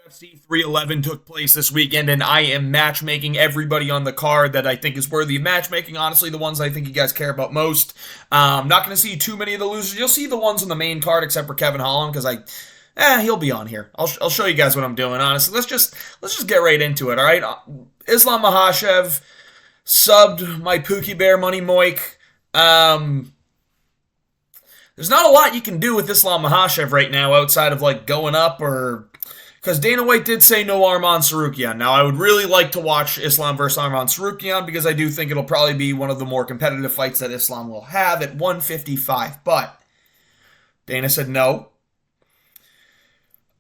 UFC 311 took place this weekend, and I am matchmaking everybody on the card that I think is worthy of matchmaking. Honestly, the ones I think you guys care about most. Not going to see too many of the losers. You'll see the ones on the main card, except for Kevin Holland, because he'll be on here. I'll show you guys what I'm doing. Honestly, let's just get right into it. All right, Islam Makhachev subbed my Pookie Bear Money Moik. There's not a lot you can do with Islam Makhachev right now outside of like going up or. Because Dana White did say no Arman Tsarukyan. Now, I would really like to watch Islam versus Arman Tsarukyan because I do think it'll probably be one of the more competitive fights that Islam will have at 155. But Dana said no.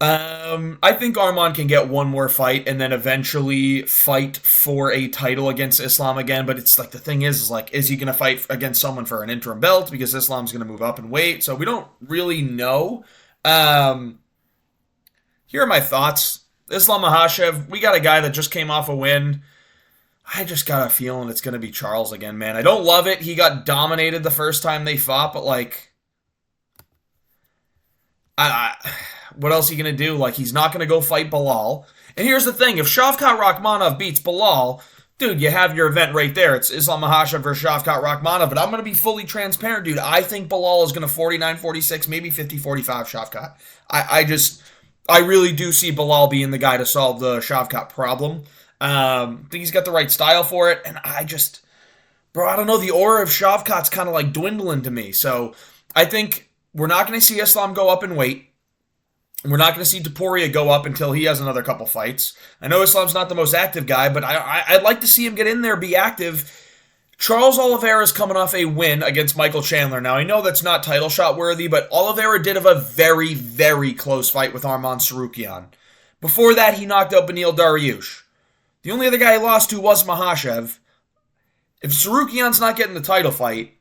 I think Arman can get one more fight and then eventually fight for a title against Islam again. But it's like the thing is like, is he going to fight against someone for an interim belt? Because Islam's going to move up in weight. So we don't really know. Here are my thoughts. Islam Makhachev, we got a guy that just came off a win. I just got a feeling it's going to be Charles again, man. I don't love it. He got dominated the first time they fought, but like, what else are you going to do? Like, he's not going to go fight Bilal. And here's the thing. If Shavkat Rakhmonov beats Bilal, dude, you have your event right there. It's Islam Makhachev versus Shavkat Rakhmonov, but I'm going to be fully transparent, dude. I think Bilal is going to 49-46, maybe 50-45 Shavkat. I really do see Bilal being the guy to solve the Shavkat problem. I think he's got the right style for it, and I don't know, the aura of Shavkat's kind of like dwindling to me. So I think we're not going to see Islam go up in weight. We're not going to see Topuria go up until he has another couple fights. I know Islam's not the most active guy, but I'd like to see him get in there, be active. Charles Oliveira is coming off a win against Michael Chandler. Now, I know that's not title shot worthy, but Oliveira did have a very, very close fight with Arman Tsarukyan. Before that, he knocked out Beneil Dariush. The only other guy he lost to was Makhachev. If Tsarukyan's not getting the title fight,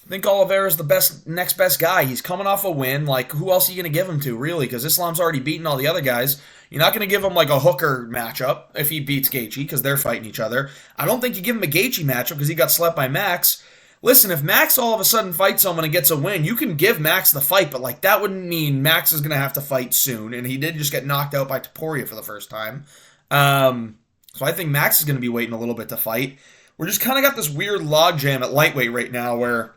I think Oliveira's the next best guy. He's coming off a win. Like, who else are you going to give him to, really? Because Islam's already beaten all the other guys. You're not going to give him, like, a hooker matchup if he beats Gaethje, because they're fighting each other. I don't think you give him a Gaethje matchup because he got slept by Max. Listen, if Max all of a sudden fights someone and gets a win, you can give Max the fight, but, like, that wouldn't mean Max is going to have to fight soon, and he did just get knocked out by Topuria for the first time. So I think Max is going to be waiting a little bit to fight. We're just kind of got this weird logjam at lightweight right now where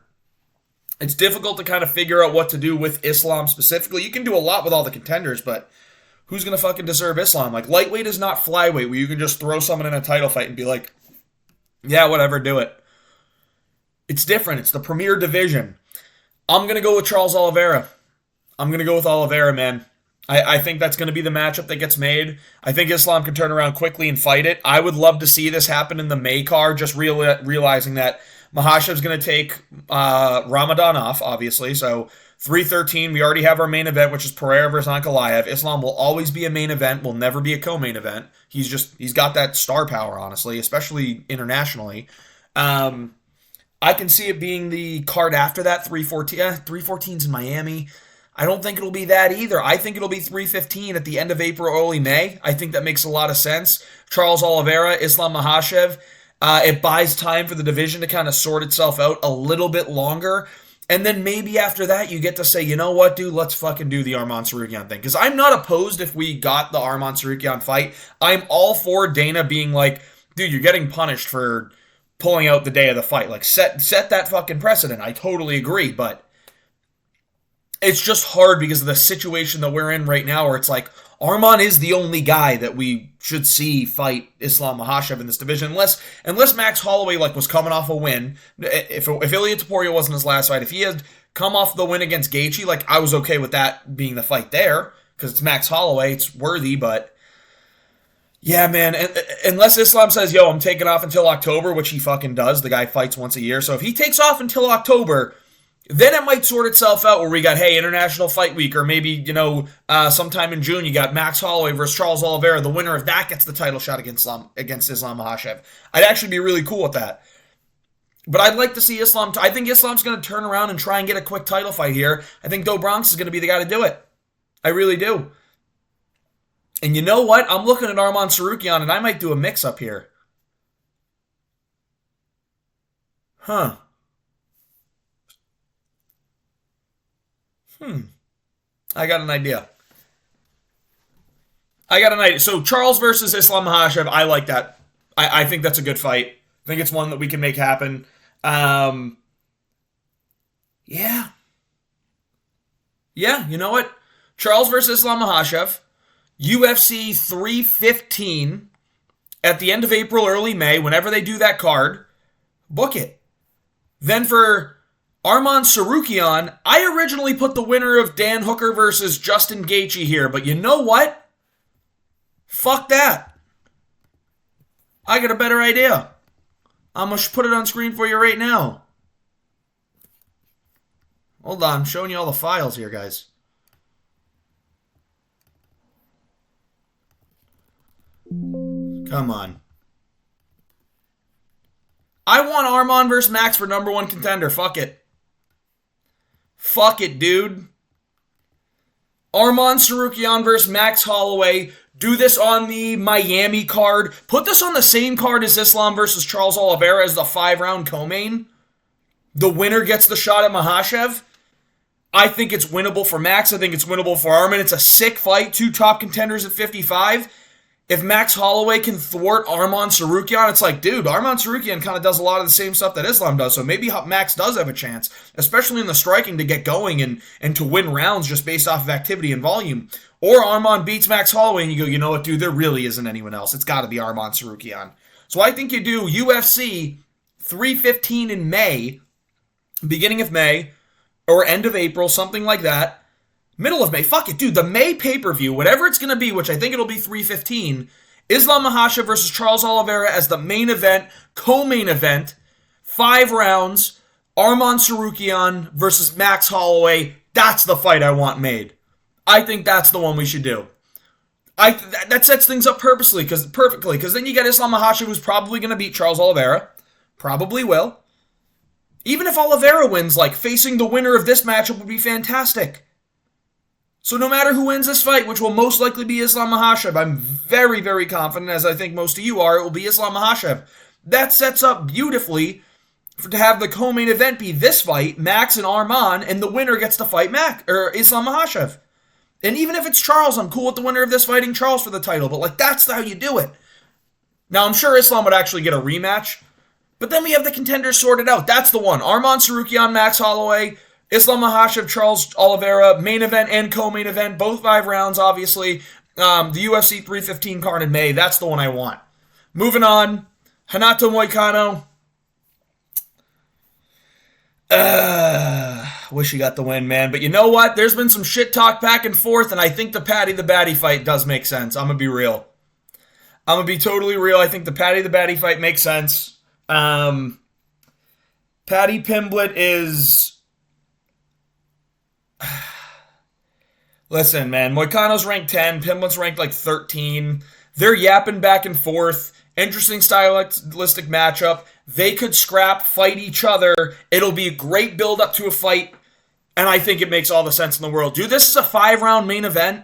it's difficult to kind of figure out what to do with Islam specifically. You can do a lot with all the contenders, but who's going to fucking deserve Islam? Like, lightweight is not flyweight, where you can just throw someone in a title fight and be like, yeah, whatever, do it. It's different. It's the premier division. I'm going to go with Charles Oliveira. I'm going to go with Oliveira, man. I think that's going to be the matchup that gets made. I think Islam can turn around quickly and fight it. I would love to see this happen in the May card, just realizing that Makhachev's going to take Ramadan off, obviously. So 313, we already have our main event, which is Pereira versus Ankalaev. Islam will always be a main event, will never be a co-main event. He's got that star power, honestly, especially internationally. I can see it being the card after that, 314. 314's in Miami. I don't think it'll be that either. I think it'll be 315 at the end of April, early May. I think that makes a lot of sense. Charles Oliveira, Islam Makhachev. It buys time for the division to kind of sort itself out a little bit longer. And then maybe after that, you get to say, you know what, dude, let's fucking do the Arman Tsarukyan thing. Because I'm not opposed if we got the Arman Tsarukyan fight. I'm all for Dana being like, dude, you're getting punished for pulling out the day of the fight. Like, set that fucking precedent. I totally agree, but it's just hard because of the situation that we're in right now where it's like, Arman is the only guy that we should see fight Islam Makhachev in this division, unless Max Holloway like was coming off a win. If Ilia Topuria wasn't his last fight, if he had come off the win against Gaethje, like I was okay with that being the fight there because it's Max Holloway, it's worthy. But yeah, man, unless Islam says, "Yo, I'm taking off until October," which he fucking does. The guy fights once a year, so if he takes off until October, then it might sort itself out where we got, hey, International Fight Week, or maybe, sometime in June you got Max Holloway versus Charles Oliveira. The winner of that gets the title shot against Islam Makhachev. I'd actually be really cool with that. But I'd like to see Islam. I think Islam's going to turn around and try and get a quick title fight here. I think Do Bronx is going to be the guy to do it. I really do. And you know what? I'm looking at Arman Tsarukyan, and I might do a mix-up here. Huh. I got an idea. I got an idea. So Charles versus Islam Makhachev, I like that. I think that's a good fight. I think it's one that we can make happen. Yeah. Yeah, you know what? Charles versus Islam Makhachev, UFC 315 at the end of April, early May, whenever they do that card, book it. Then for Arman Tsarukyan, I originally put the winner of Dan Hooker versus Justin Gaethje here, but you know what? Fuck that. I got a better idea. I'm going to put it on screen for you right now. Hold on, I'm showing you all the files here, guys. Come on. I want Arman versus Max for number one contender. Fuck it. Fuck it, dude. Arman Tsarukyan versus Max Holloway. Do this on the Miami card. Put this on the same card as Islam versus Charles Oliveira as the 5-round co-main. The winner gets the shot at Makhachev. I think it's winnable for Max. I think it's winnable for Arman. It's a sick fight. Two top contenders at 55. If Max Holloway can thwart Arman Tsarukyan, it's like, dude, Arman Tsarukyan kind of does a lot of the same stuff that Islam does, so maybe Max does have a chance, especially in the striking, to get going and to win rounds just based off of activity and volume. Or Arman beats Max Holloway and you go, you know what, dude, there really isn't anyone else. It's got to be Arman Tsarukyan. So I think you do UFC 315 in May, beginning of May, or end of April, something like that. Middle of May. Fuck it, dude. The May pay-per-view, whatever it's going to be, which I think it'll be 315, Islam Makhachev versus Charles Oliveira as the main event, co-main event, 5 rounds, Arman Tsarukyan versus Max Holloway. That's the fight I want made. I think that's the one we should do. That sets things up perfectly, because then you get Islam Makhachev, who's probably going to beat Charles Oliveira. Probably will. Even if Oliveira wins, like, facing the winner of this matchup would be fantastic. So no matter who wins this fight, which will most likely be Islam Makhachev, I'm very, very confident, as I think most of you are, it will be Islam Makhachev. That sets up beautifully to have the co-main event be this fight, Max and Arman, and the winner gets to fight Islam Makhachev. And even if it's Charles, I'm cool with the winner of this fighting Charles for the title, but like that's how you do it. Now I'm sure Islam would actually get a rematch, but then we have the contenders sorted out. That's the one. Arman Tsarukyan, Max Holloway, Islam Makhachev, Charles Oliveira, main event and co-main event, both 5 rounds, obviously. The UFC 315 card in May, that's the one I want. Moving on, Renato Moicano. Wish he got the win, man. But you know what? There's been some shit talk back and forth, and I think the Paddy the Baddy fight does make sense. I'm going to be real. I'm going to be totally real. I think the Paddy the Baddy fight makes sense. Paddy Pimblett is... Listen, man, Moicano's ranked 10, Pimblett's ranked like 13. They're yapping back and forth. Interesting stylistic matchup. They could scrap, fight each other. It'll be a great build-up to a fight, and I think it makes all the sense in the world. Dude, this is a 5-round main event.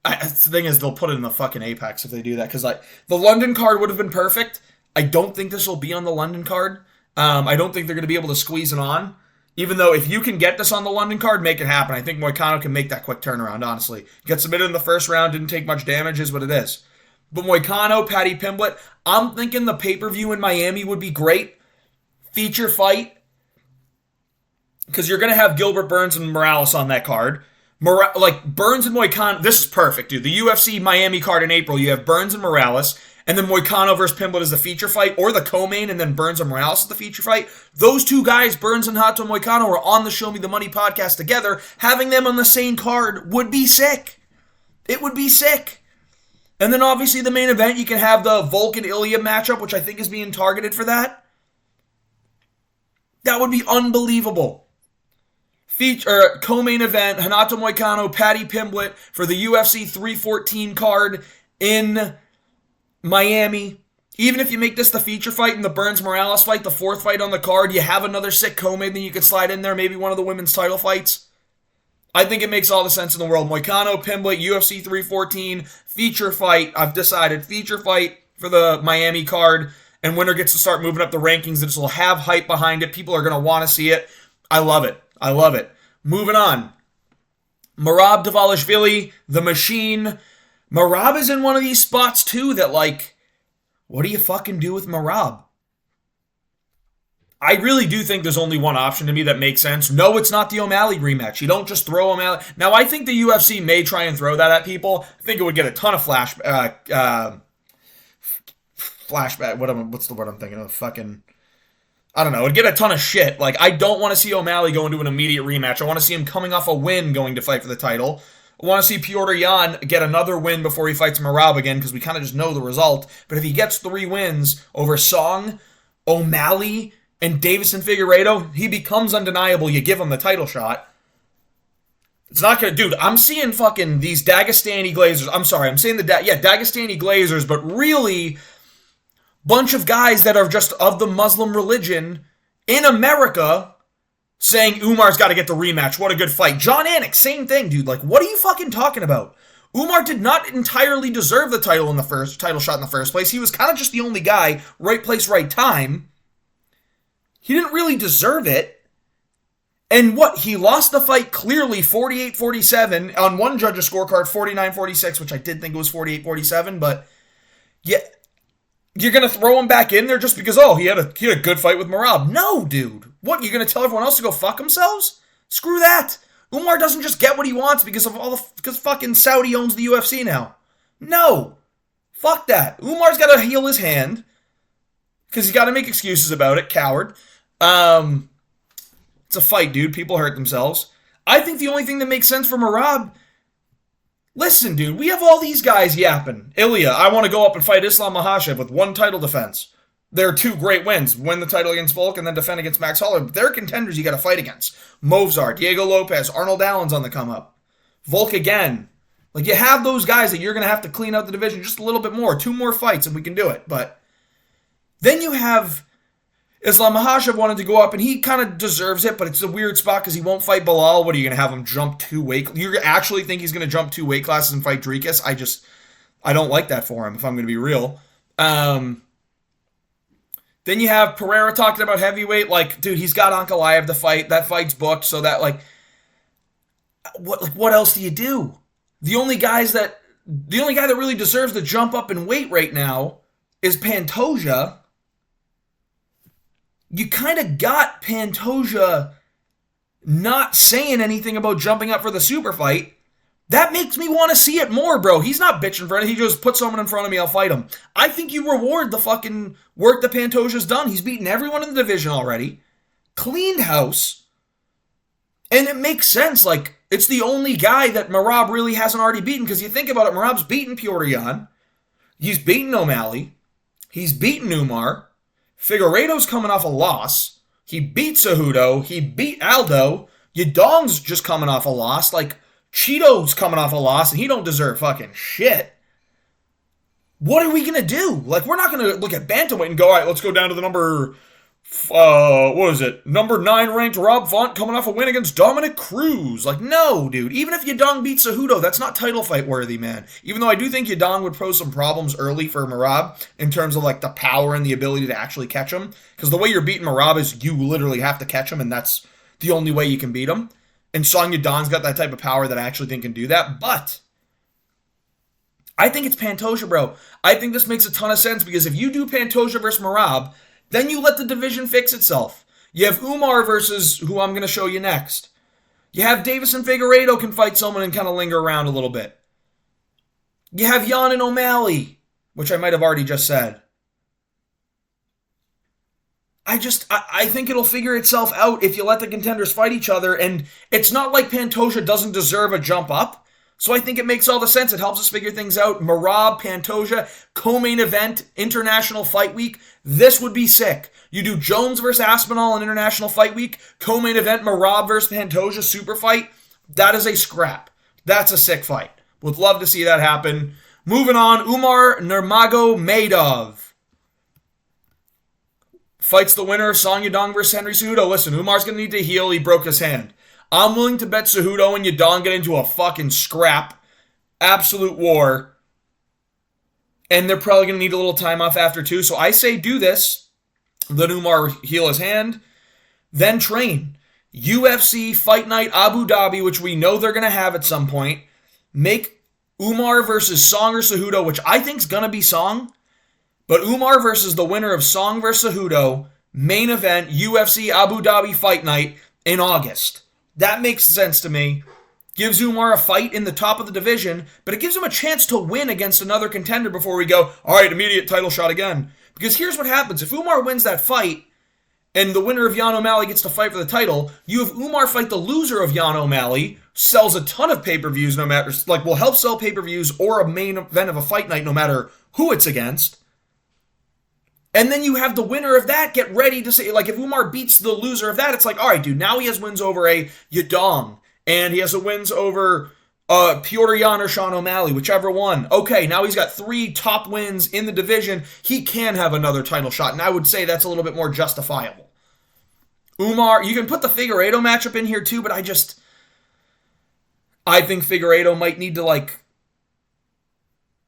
The thing is, they'll put it in the fucking Apex if they do that, because like the London card would have been perfect. I don't think this will be on the London card. I don't think they're going to be able to squeeze it on. Even though if you can get this on the London card, make it happen. I think Moicano can make that quick turnaround, honestly. Get submitted in the first round, didn't take much damage, is what it is. But Moicano, Paddy Pimblett, I'm thinking the pay-per-view in Miami would be great. Feature fight. Because you're going to have Gilbert Burns and Morales on that card. Burns and Moicano, this is perfect, dude. The UFC Miami card in April, you have Burns and Morales. And then Moicano versus Pimblett is the feature fight, or the co-main, and then Burns and Morales is the feature fight. Those two guys, Burns and Renato Moicano, are on the Show Me the Money podcast together. Having them on the same card would be sick. It would be sick. And then obviously the main event, you can have the Volkan-Ilya matchup, which I think is being targeted for that. That would be unbelievable. Co-main event, Renato Moicano, Paddy Pimblett for the UFC 314 card in Miami. Even if you make this the feature fight and the Burns-Morales fight, the 4th fight on the card, you have another sick co-main that you could slide in there, maybe one of the women's title fights. I think it makes all the sense in the world. Moicano, Pimblett, UFC 314, feature fight. I've decided feature fight for the Miami card, and winner gets to start moving up the rankings. This will have hype behind it. People are going to want to see it. I love it. I love it. Moving on. Merab Dvalishvili, The Machine, Merab is in one of these spots too that, like, what do you fucking do with Merab? I really do think there's only one option to me that makes sense. No, it's not the O'Malley rematch. You don't just throw O'Malley. Now, I think the UFC may try and throw that at people. I think it would get a ton of flashback. What's the word I'm thinking of? Fucking, I don't know. It'd get a ton of shit. Like, I don't want to see O'Malley go into an immediate rematch. I want to see him coming off a win going to fight for the title. I want to see Petr Yan get another win before he fights Merab again, because we kind of just know the result. But if he gets 3 wins over Song, O'Malley, and Davison Figueiredo, he becomes undeniable. You give him the title shot. It's not gonna, dude. I'm seeing fucking these Dagestani Glazers. I'm sorry, I'm saying Dagestani Glazers, but really, bunch of guys that are just of the Muslim religion in America saying Umar's got to get the rematch. What a good fight. John Anik, same thing, dude. Like, what are you fucking talking about? Umar did not entirely deserve the title shot in the first place. He was kind of just the only guy, right place, right time. He didn't really deserve it. And what? He lost the fight clearly 48-47 on one judge's scorecard, 49-46, which I did think it was 48-47, but yeah, you're going to throw him back in there just because, he had a good fight with Merab. No, dude. What, you're going to tell everyone else to go fuck themselves? Screw that. Umar doesn't just get what he wants because fucking Saudi owns the UFC now. No. Fuck that. Umar's got to heal his hand because he's got to make excuses about it, coward. It's a fight, dude. People hurt themselves. I think the only thing that makes sense for Merab, listen, dude, we have all these guys yapping. Ilya, I want to go up and fight Islam Makhachev with 1 title defense. They're 2 great wins. Win the title against Volk and then defend against Max Holler. They're contenders you got to fight against. Movsar, Diego Lopez, Arnold Allen's on the come up. Volk again. Like, you have those guys that you're going to have to clean out the division just a little bit more. 2 more fights and we can do it. But then you have Islam Makhachev wanted to go up, and he kind of deserves it, but it's a weird spot because he won't fight Bilal. What, are you going to have him jump 2 weight? You actually think he's going to jump 2 weight classes and fight Dricus? I don't like that for him, if I'm going to be real. Then you have Pereira talking about heavyweight. Like, dude, he's got Ankalaev to fight. That fight's booked, so that, what else do you do? The only guy that really deserves to jump up in weight right now is Pantoja. You kind of got Pantoja not saying anything about jumping up for the super fight. That makes me want to see it more, bro. He's not bitching for it. He just put someone in front of me, I'll fight him. I think you reward the fucking work that Pantoja's done. He's beaten everyone in the division already. Cleaned house. And it makes sense. Like, it's the only guy that Merab really hasn't already beaten, because you think about it, Merab's beaten Petr Yan. He's beaten O'Malley. He's beaten Umar. Figueiredo's coming off a loss. He beat Cejudo. He beat Aldo. Yadong's just coming off a loss. Like, Cheeto's coming off a loss, and he don't deserve fucking shit. What are we going to do? Like, we're not going to look at bantamweight and go, all right, let's go down to the number 9 ranked Rob Font coming off a win against Dominic Cruz. Like, no, dude. Even if Yadong beats Cejudo, that's not title fight worthy, man. Even though I do think Yadong would pose some problems early for Merab in terms of, like, the power and the ability to actually catch him. Because the way you're beating Merab is you literally have to catch him, and that's the only way you can beat him. And Song Yadong's got that type of power that I actually think can do that. But I think it's Pantoja, bro. I think this makes a ton of sense, because if you do Pantoja versus Merab, then you let the division fix itself. You have Umar versus who I'm going to show you next. You have Davison Figueiredo can fight someone and kind of linger around a little bit. You have Yan and O'Malley, which I might have already just said. I think it'll figure itself out if you let the contenders fight each other, and it's not like Pantoja doesn't deserve a jump up. So I think it makes all the sense. It helps us figure things out. Merab, Pantoja, co-main event, International Fight Week. This would be sick. You do Jones versus Aspinall in International Fight Week. Co-main event, Merab versus Pantoja, super fight. That is a scrap. That's a sick fight. Would love to see that happen. Moving on, Umar Nurmagomedov fights the winner of Song Yadong versus Henry Cejudo. Listen, Umar's going to need to heal. He broke his hand. I'm willing to bet Cejudo and Yadong get into a fucking scrap. Absolute war. And they're probably going to need a little time off after too. So I say do this. Let Umar heal his hand. Then train. UFC Fight Night Abu Dhabi, which we know they're going to have at some point. Make Umar versus Song or Cejudo, which I think is going to be Song. But Umar versus the winner of Song versus Cejudo, main event, UFC Abu Dhabi Fight Night in August. That makes sense to me. Gives Umar a fight in the top of the division, but it gives him a chance to win against another contender before we go, all right, immediate title shot again. Because here's what happens. If Umar wins that fight, and the winner of Jan O'Malley gets to fight for the title, you have Umar fight the loser of Jan O'Malley, sells a ton of pay-per-views no matter, like, will help sell pay-per-views or a main event of a fight night no matter who it's against. And then you have the winner of that get ready to say, like, if Umar beats the loser of that, it's like, all right, dude, now he has wins over a Yadong, and he has a wins over Piotr Jan or Sean O'Malley, whichever one. Okay, now he's got 3 top wins in the division. He can have another title shot, and I would say that's a little bit more justifiable. Umar, you can put the Figueiredo matchup in here too, but I think Figueiredo might need to, like,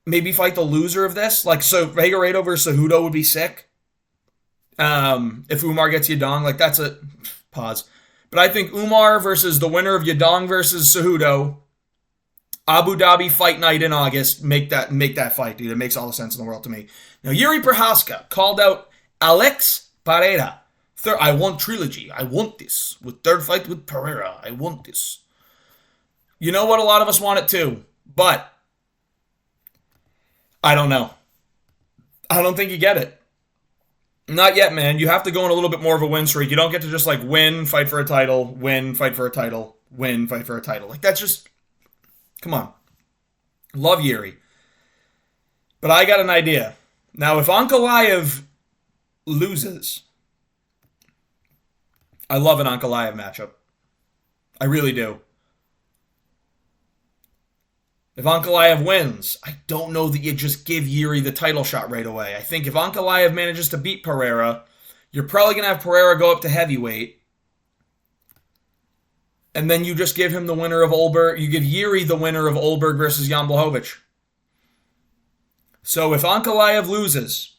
maybe fight the loser of this. Like, so Figueiredo versus Cejudo would be sick. If Umar gets Yadong, like, that's a pause. But I think Umar versus the winner of Yadong versus Cejudo, Abu Dhabi Fight Night in August, make that fight, dude. It makes all the sense in the world to me. Now, Yuri Prochazka called out Alex Pereira. I want trilogy. I want this. With third fight with Pereira. I want this. You know what? A lot of us want it too. But I don't know. I don't think you get it. Not yet, man. You have to go on a little bit more of a win streak. You don't get to just, like, win, fight for a title, win, fight for a title, win, fight for a title. Like, that's just... Come on. Love Yuri. But I got an idea. Now, if Ankalaev loses... I love an Ankalaev matchup. I really do. If Ankalaev wins, I don't know that you just give Yuri the title shot right away. I think if Ankalaev manages to beat Pereira, you're probably going to have Pereira go up to heavyweight. And then you just give him the winner of Olberg. You give Yuri the winner of Olberg versus Jan Blachowicz. So if Ankalaev loses,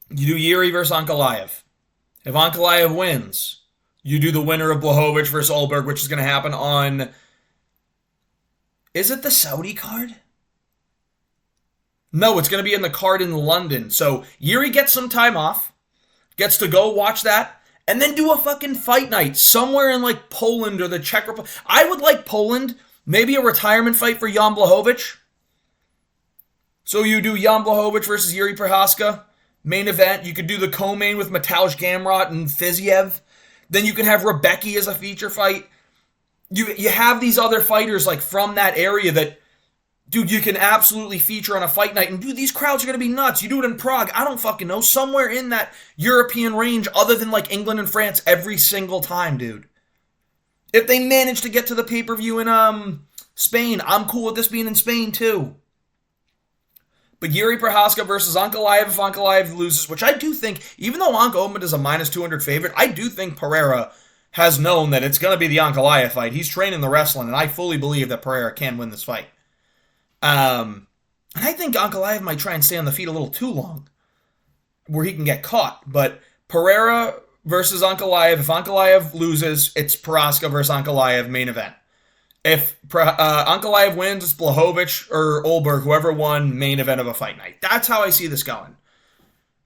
you do Yuri versus Ankalaev. If Ankalaev wins, you do the winner of Blachowicz versus Olberg, which is going to happen on... Is it the Saudi card? No, it's going to be in the card in London. So Yuri gets some time off, gets to go watch that, and then do a fucking fight night somewhere in, like, Poland or the Czech Republic. I would like Poland, maybe a retirement fight for Jan Blachowicz. So you do Jan Blachowicz versus Yuri Prochazka, main event. You could do the co-main with Mateusz Gamrot and Fiziev. Then you can have Rebecki as a feature fight. You have these other fighters, like, from that area that, dude, you can absolutely feature on a fight night. And, dude, these crowds are going to be nuts. You do it in Prague. I don't fucking know. Somewhere in that European range other than, like, England and France every single time, dude. If they manage to get to the pay-per-view in Spain, I'm cool with this being in Spain, too. But Yuri Prochazka versus Ankalaev, if Ankalaev loses, which I do think, even though Anka Omen is a minus 200 favorite, I do think Pereira has known that it's going to be the Ankalaev fight. He's training the wrestling, and I fully believe that Pereira can win this fight. And I think Ankalaev might try and stay on the feet a little too long, where he can get caught. But Pereira versus Ankalaev, if Ankalaev loses, it's Prochazka versus Ankalaev main event. If Ankalaev wins, it's Blachowicz or Olberg, whoever won, main event of a fight night. That's how I see this going.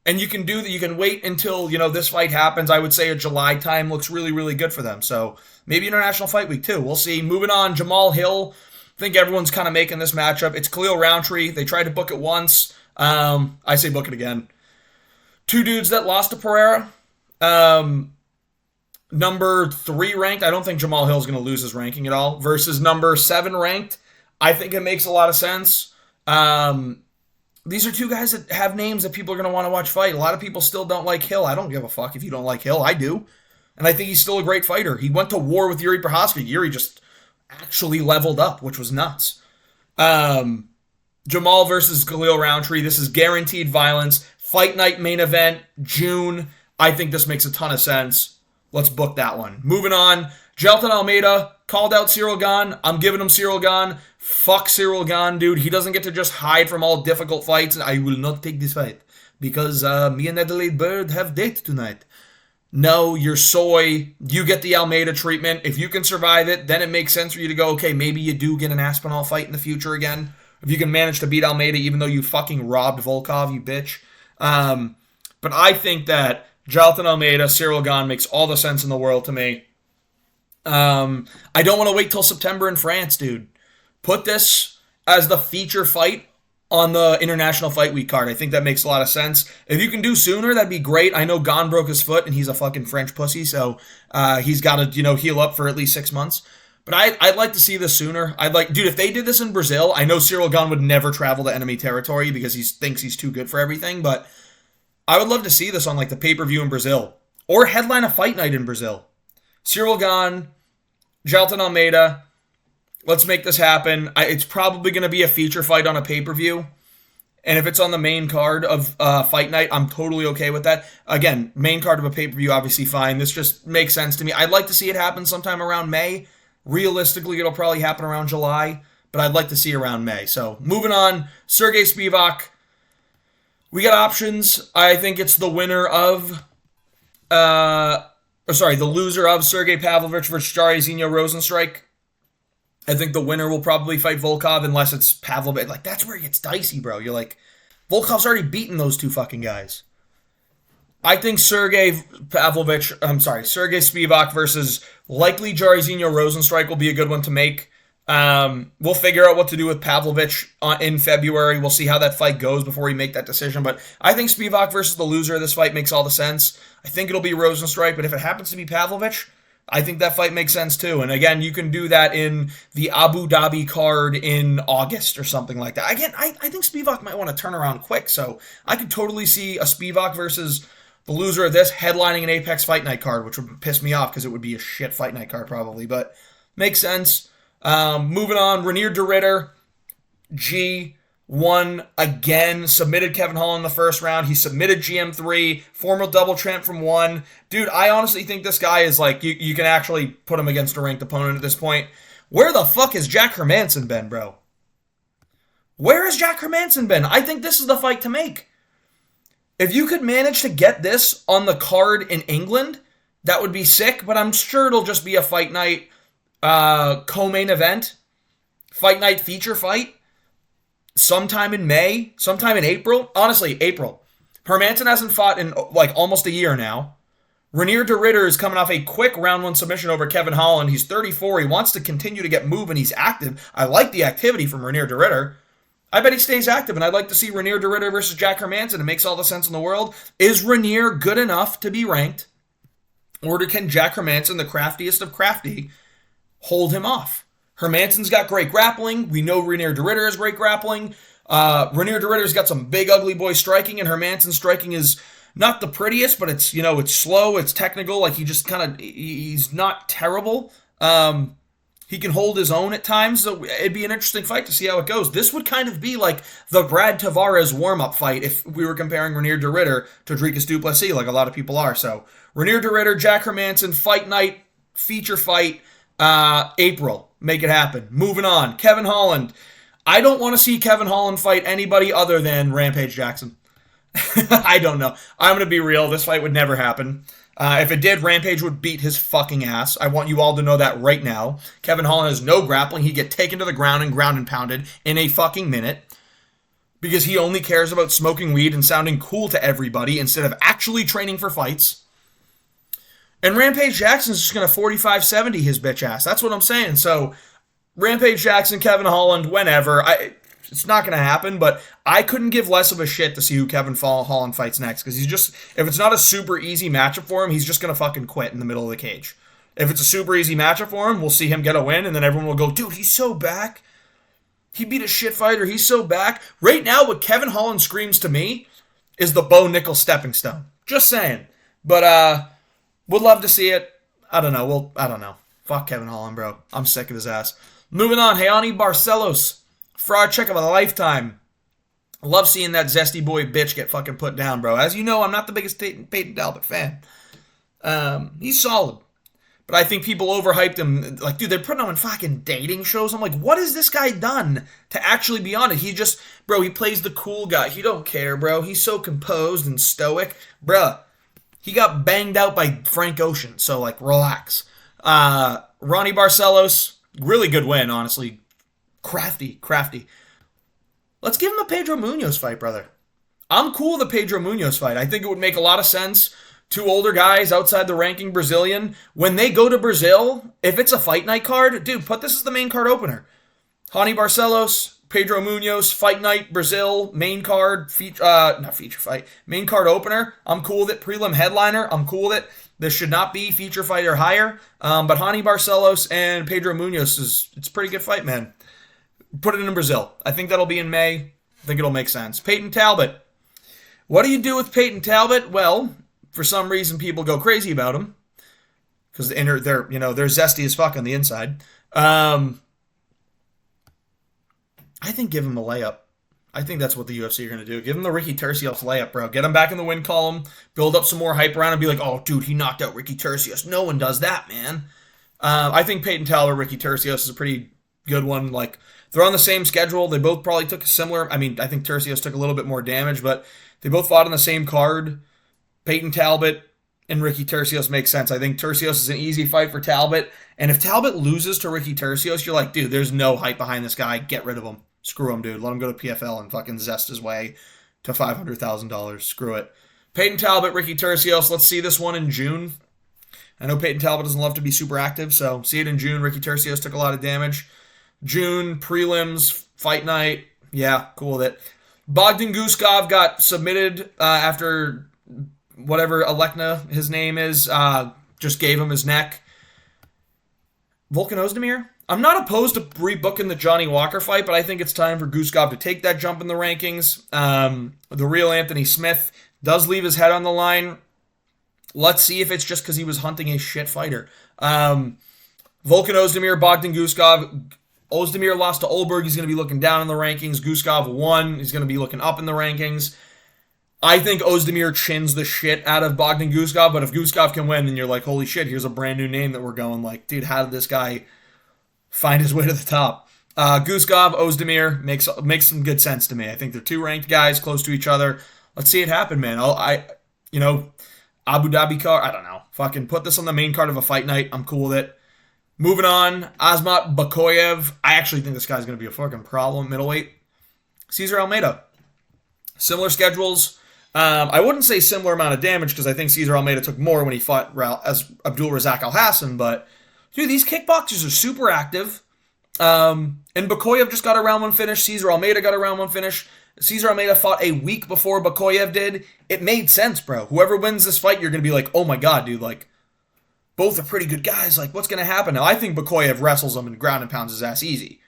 And you can do that. You can wait until, this fight happens. I would say a July time looks really, really good for them. So maybe International Fight Week too. We'll see. Moving on, Jamal Hill. I think everyone's kind of making this matchup. It's Khalil Roundtree. They tried to book it once. I say book it again. 2 dudes that lost to Pereira. Number 3 ranked. I don't think Jamal Hill's going to lose his ranking at all. Versus number 7 ranked. I think it makes a lot of sense. These are 2 guys that have names that people are going to want to watch fight. A lot of people still don't like Hill. I don't give a fuck if you don't like Hill. I do. And I think he's still a great fighter. He went to war with Yuri Prochazka. Yuri just actually leveled up, which was nuts. Jamal versus Khalil Roundtree. This is guaranteed violence. Fight night main event, June. I think this makes a ton of sense. Let's book that one. Moving on. Jelton Almeida called out Cyril Gane. I'm giving him Cyril Gane. Fuck Cyril Gane, dude. He doesn't get to just hide from all difficult fights. I will not take this fight because me and Adelaide Bird have date tonight. No, you're soy. You get the Almeida treatment. If you can survive it, then it makes sense for you to go, okay, maybe you do get an Aspinall fight in the future again. If you can manage to beat Almeida, even though you fucking robbed Volkov, you bitch. But I think that Jonathan Almeida, Cyril Gane makes all the sense in the world to me. I don't want to wait till September in France, dude. Put this as the feature fight on the International Fight Week card. I think that makes a lot of sense. If you can do sooner, that'd be great. I know Gane broke his foot, and he's a fucking French pussy, so he's got to, heal up for at least 6 months. But I'd like to see this sooner. Dude, if they did this in Brazil, I know Cyril Gane would never travel to enemy territory because he thinks he's too good for everything, but I would love to see this on the pay-per-view in Brazil. Or headline a fight night in Brazil. Cyril Gane, Jailton Almeida. Let's make this happen. It's probably going to be a feature fight on a pay-per-view. And if it's on the main card of fight night, I'm totally okay with that. Again, main card of a pay-per-view, obviously fine. This just makes sense to me. I'd like to see it happen sometime around May. Realistically, it'll probably happen around July. But I'd like to see around May. So, moving on. Sergey Spivak. We got options. I think it's the winner of... the loser of Sergey Pavlovich versus Jairzinho Rozenstruik. I think the winner will probably fight Volkov unless it's Pavlovich. That's where it gets dicey, bro. You're Volkov's already beaten those two fucking guys. I think Sergey Spivak versus likely Jairzinho Rozenstruik will be a good one to make. We'll figure out what to do with Pavlovich in February. We'll see how that fight goes before we make that decision. But I think Spivak versus the loser of this fight makes all the sense. I think it'll be Rozenstruik, but if it happens to be Pavlovich, I think that fight makes sense too. And again, you can do that in the Abu Dhabi card in August or something like that. Again, I think Spivak might want to turn around quick, so I could totally see a Spivak versus the loser of this headlining an Apex Fight Night card, which would piss me off because it would be a shit Fight Night card probably, but makes sense. Moving on, Renier de Ridder, G1 again, submitted Kevin Holland in the first round. He submitted GM3, former double champ from 1. Dude, I honestly think this guy is you can actually put him against a ranked opponent at this point. Where the fuck has Jack Hermansson been, bro? Where has Jack Hermansson been? I think this is the fight to make. If you could manage to get this on the card in England, that would be sick, but I'm sure it'll just be a fight night co-main event, fight night feature fight, sometime in May, sometime in April. Honestly, April. Hermansson hasn't fought in almost a year now. Renier de Ridder is coming off a quick round 1 submission over Kevin Holland. He's 34. He wants to continue to get moving. He's active. I like the activity from Renier de Ridder. I bet he stays active, and I'd like to see Renier de Ridder versus Jack Hermansson. It makes all the sense in the world. Is Renier good enough to be ranked? Or can Jack Hermansson, the craftiest of crafty, hold him off? Hermansson's got great grappling. We know Renier de Ridder has great grappling. Renier de Ridder's got some big ugly boy striking, and Hermansson's striking is not the prettiest, but it's it's slow, it's technical. He's not terrible. He can hold his own at times, so it'd be an interesting fight to see how it goes. This would kind of be like the Brad Tavares warm-up fight if we were comparing Renier de Ridder to Dricus du Plessis, like a lot of people are. So Renier de Ridder, Jack Hermansson, fight night, feature fight, April. Make it happen. Moving on. Kevin Holland. I don't want to see Kevin Holland fight anybody other than Rampage Jackson. I don't know. I'm going to be real. This fight would never happen. If it did, Rampage would beat his fucking ass. I want you all to know that right now. Kevin Holland has no grappling. He'd get taken to the ground and pounded in a fucking minute because he only cares about smoking weed and sounding cool to everybody instead of actually training for fights. And Rampage Jackson's just going to 45-70 his bitch ass. That's what I'm saying. So, Rampage Jackson, Kevin Holland, whenever. It's not going to happen, but I couldn't give less of a shit to see who Kevin Holland fights next, because if it's not a super easy matchup for him, he's just going to fucking quit in the middle of the cage. If it's a super easy matchup for him, we'll see him get a win, and then everyone will go, dude, he's so back. He beat a shit fighter. He's so back. Right now, what Kevin Holland screams to me is the Bo Nickel stepping stone. Just saying. But, would love to see it. I don't know. I don't know. Fuck Kevin Holland, bro. I'm sick of his ass. Moving on. Hayani Barcelos. Fraud check of a lifetime. Love seeing that zesty boy bitch get fucking put down, bro. As you know, I'm not the biggest Peyton Talbot fan. He's solid. But I think people overhyped him. Like, dude, they're putting him on fucking dating shows. I'm like, what has this guy done to actually be on it? He plays the cool guy. He don't care, bro. He's so composed and stoic. Bruh, He got banged out by Frank Ocean, so, like, relax. Ronnie Barcelos, really good win, honestly. Crafty. Let's give him a Pedro Munoz fight, brother. I'm cool with the Pedro Munoz fight. I think it would make a lot of sense. Two older guys outside the ranking Brazilian. When they go to Brazil, if it's a fight night card, dude, put this as the main card opener. Ronnie Barcelos, Pedro Munoz, fight night, Brazil, main card, not feature fight, main card opener. I'm cool with it. Prelim headliner, I'm cool with it. This should not be feature fight or higher. But Ronnie Barcelos and Pedro Munoz it's a pretty good fight, man. Put it in Brazil. I think that'll be in May. I think it'll make sense. Peyton Talbot. What do you do with Peyton Talbot? Well, for some reason people go crazy about him because they're zesty as fuck on the inside. I think give him a layup. I think that's what the UFC are going to do. Give him the Ricky Turcios layup, bro. Get him back in the win column. Build up some more hype around and be like, oh, dude, he knocked out Ricky Turcios. No one does that, man. I think Peyton Talbot, Ricky Turcios is a pretty good one. Like, they're on the same schedule. They both probably took a similar... I mean, I think Turcios took a little bit more damage, but they both fought on the same card. Peyton Talbot and Ricky Turcios makes sense. I think Turcios is an easy fight for Talbot. And if Talbot loses to Ricky Turcios, you're like, dude, there's no hype behind this guy. Get rid of him. Screw him, dude. Let him go to PFL and fucking zest his way to $500,000. Screw it. Peyton Talbot, Ricky Turcios. Let's see this one in June. I know Peyton Talbot doesn't love to be super active, so see it in June. Ricky Turcios took a lot of damage. June, prelims, fight night. Yeah, cool with it. Bogdan Guskov got submitted after whatever Alekna, his name is, just gave him his neck. Volkan Ozdemir? I'm not opposed to rebooking the Johnny Walker fight, but I think it's time for Guskov to take that jump in the rankings. The real Anthony Smith does leave his head on the line. Let's see if it's just because he was hunting a shit fighter. Volkan Ozdemir, Bogdan Guskov. Ozdemir lost to Olberg. He's going to be looking down in the rankings. Guskov won. He's going to be looking up in the rankings. I think Ozdemir chins the shit out of Bogdan Guskov, but if Guskov can win, then you're like, holy shit, here's a brand new name that we're going like, dude, how did this guy find his way to the top? Guskov, Ozdemir makes some good sense to me. I think they're two ranked guys close to each other. Let's see it happen, man. Abu Dhabi card, I don't know. Fucking put this on the main card of a fight night. I'm cool with it. Moving on, Asmat Bakoyev. I actually think this guy's going to be a fucking problem, middleweight. Cesar Almeida. Similar schedules. I wouldn't say similar amount of damage because I think Cesar Almeida took more when he fought as Abdul Razak Al Hassan, but dude, these kickboxers are super active. And Bakoyev just got a round one finish. Cesar Almeida got a round one finish. Cesar Almeida fought a week before Bakoyev did. It made sense, bro. Whoever wins this fight, you're going to be like, oh my god, dude, like, both are pretty good guys. Like, what's going to happen? Now, I think Bakoyev wrestles him and ground and pounds his ass easy.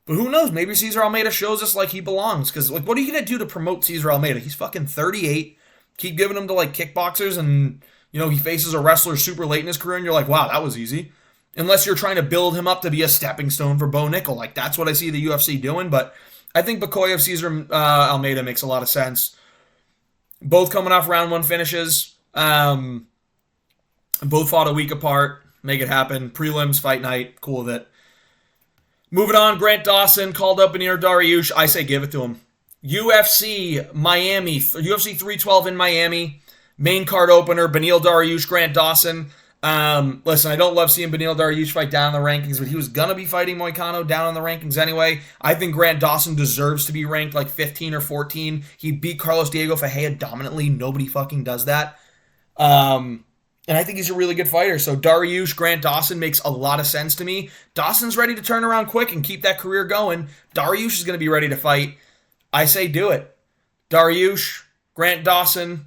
But who knows? Maybe Cesar Almeida shows us like he belongs. Because, like, what are you going to do to promote Cesar Almeida? He's fucking 38. Keep giving him to, like, kickboxers and, he faces a wrestler super late in his career and you're like, wow, that was easy. Unless you're trying to build him up to be a stepping stone for Bo Nickel. Like, that's what I see the UFC doing. But I think Bakoyev, Cesar Almeida makes a lot of sense. Both coming off round one finishes. Both fought a week apart. Make it happen. Prelims, fight night. Cool with it. Moving on, Grant Dawson called up Benir Dariush. I say give it to him. UFC Miami. UFC 312 in Miami. Main card opener. Benil Dariush, Grant Dawson. Listen, I don't love seeing Benil Dariush fight down in the rankings, but he was going to be fighting Moicano down in the rankings anyway. I think Grant Dawson deserves to be ranked like 15 or 14. He beat Carlos Diego Ferreira dominantly. Nobody fucking does that. And I think he's a really good fighter. So Dariush, Grant Dawson makes a lot of sense to me. Dawson's ready to turn around quick and keep that career going. Dariush is going to be ready to fight. I say do it. Dariush, Grant Dawson,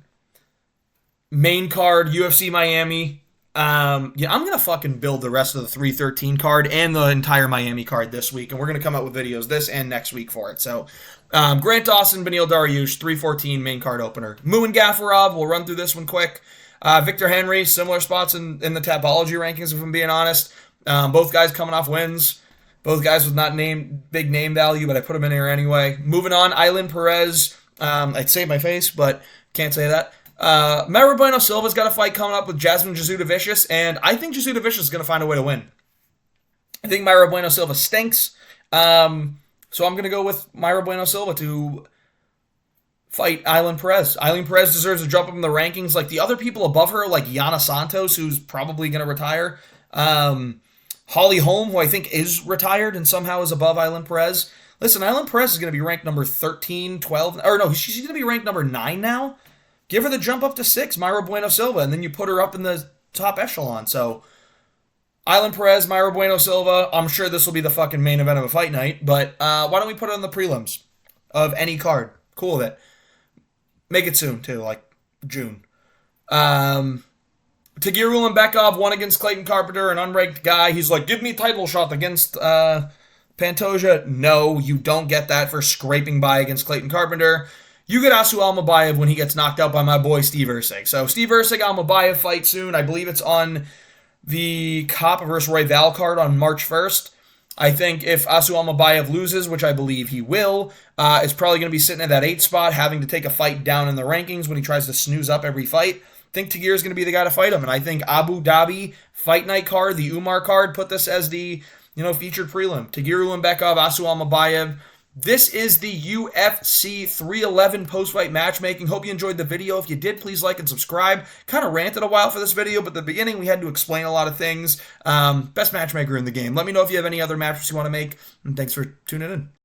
main card, UFC Miami. I'm going to fucking build the rest of the 313 card and the entire Miami card this week. And we're going to come out with videos this and next week for it. So Grant Dawson, Benil Dariush, 314 main card opener. Muin Gafarov, we'll run through this one quick. Victor Henry, similar spots in the Tapology rankings, if I'm being honest. Both guys coming off wins. Both guys with not big name value, but I put them in here anyway. Moving on, Island Perez. I'd save my face, but can't say that. Mayra Bueno Silva's got a fight coming up with Jasmine Jasudavicius, and I think Jasudavicius is going to find a way to win. I think Mayra Bueno Silva stinks. So I'm going to go with Mayra Bueno Silva to fight Island Perez. Island Perez deserves to jump up in the rankings. Like the other people above her, like Yana Santos, who's probably going to retire. Holly Holm, who I think is retired and somehow is above Island Perez. Listen, Island Perez is going to be ranked number 13, 12. Or no, she's going to be ranked number 9 now. Give her the jump up to 6, Mayra Bueno Silva, and then you put her up in the top echelon. So, Island Perez, Mayra Bueno Silva. I'm sure this will be the fucking main event of a fight night, but why don't we put it on the prelims of any card? Cool with it. Make it soon, too, like June. Tagir Ulanbekov won against Clayton Carpenter, an unranked guy. He's like, give me title shot against Pantoja. No, you don't get that for scraping by against Clayton Carpenter. You get Asu Almabayev when he gets knocked out by my boy Steve Erceg. So Steve Erceg Almabayev fight soon. I believe it's on the Cop versus Royval card on March 1st. I think if Asu Almabayev loses, which I believe he will, it's probably going to be sitting at that 8th spot, having to take a fight down in the rankings when he tries to snooze up every fight. I think Tagir is going to be the guy to fight him, and I think Abu Dhabi Fight Night card, the Umar card, put this as the featured prelim. Tagir Ulanbekov, Asu Almabayev. This is the UFC 311 post-fight matchmaking. Hope you enjoyed the video. If you did, please like and subscribe. Kind of ranted a while for this video, but at the beginning we had to explain a lot of things. Best matchmaker in the game. Let me know if you have any other matches you want to make, and thanks for tuning in.